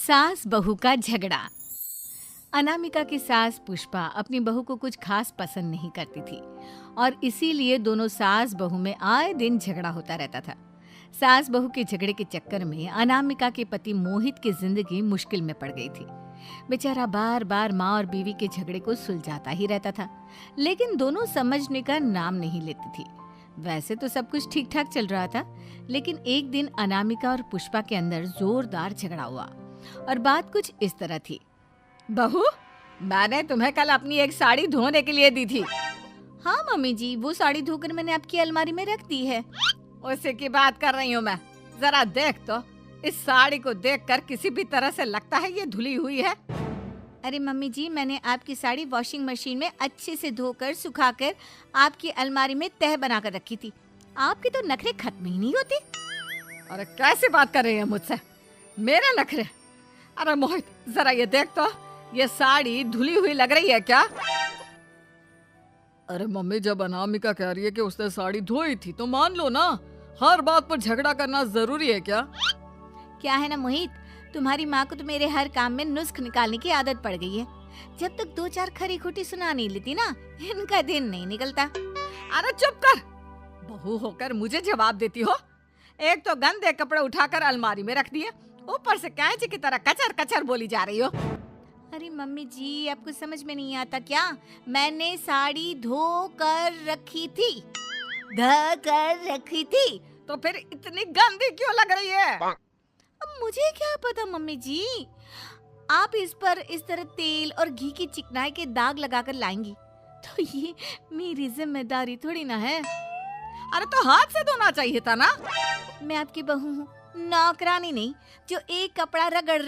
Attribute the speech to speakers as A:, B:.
A: सास बहू का झगड़ा। अनामिका की सास पुष्पा अपनी बहू को कुछ खास पसंद नहीं करती थी और इसीलिए दोनों सास बहू में आए दिन झगड़ा होता रहता था। सास बहू के झगड़े के चक्कर में अनामिका के पति मोहित की जिंदगी मुश्किल में पड़ गई थी। बेचारा बार बार माँ और बीवी के झगड़े को सुलझाता ही रहता था, लेकिन दोनों समझने का नाम नहीं लेती थी। वैसे तो सब कुछ ठीक ठाक चल रहा था, लेकिन एक दिन अनामिका और पुष्पा के अंदर जोरदार झगड़ा हुआ और बात कुछ इस तरह थी। बहू, मैंने तुम्हें कल अपनी एक साड़ी धोने के लिए दी थी। हाँ मम्मी जी, वो साड़ी धोकर मैंने आपकी अलमारी में रख दी है। उसी की बात कर रही हूँ मैं। जरा देख तो, इस साड़ी को देखकर किसी भी तरह से लगता है ये धुली हुई है। अरे मम्मी जी, मैंने आपकी साड़ी वॉशिंग मशीन में अच्छे से धोकर सुखाकर आपकी अलमारी में तह बनाकर रखी थी। आपके तो नखरे खत्म ही नहीं होते। अरे कैसी बात कर रही है मुझसे? मेरे नखरे? अरे मोहित, जरा ये देख तो, ये साड़ी धुली हुई लग रही है क्या?
B: अरे मम्मी, जब अनामिका कह रही है कि उसने साड़ी धोई थी तो मान लो ना। हर बात पर झगड़ा करना जरूरी है क्या?
A: क्या है ना मोहित, तुम्हारी माँ को तो मेरे हर काम में नुस्ख निकालने की आदत पड़ गई है। जब तक दो चार खरी खोटी सुना नहीं लेती ना, इनका दिन नहीं निकलता।
B: अरे चुप कर, बहू होकर मुझे जवाब देती हो। एक तो गंदे कपड़े उठाकर अलमारी में रख दिए, ऊपर से कैंची की तरह कचर कचर बोली जा रही हो।
A: अरे मम्मी जी, आपको समझ में नहीं आता क्या? मैंने साड़ी धो कर रखी थी।
B: तो फिर इतनी गंदी क्यों लग रही है?
A: अब मुझे क्या पता मम्मी जी, आप इस पर इस तरह तेल और घी की चिकनाई के दाग लगाकर लाएंगी तो ये मेरी जिम्मेदारी थोड़ी ना है।
B: अरे तो हाथ से धोना चाहिए था ना।
A: मैं आपकी बहू हूँ, नौकरानी नहीं जो एक कपड़ा रगड़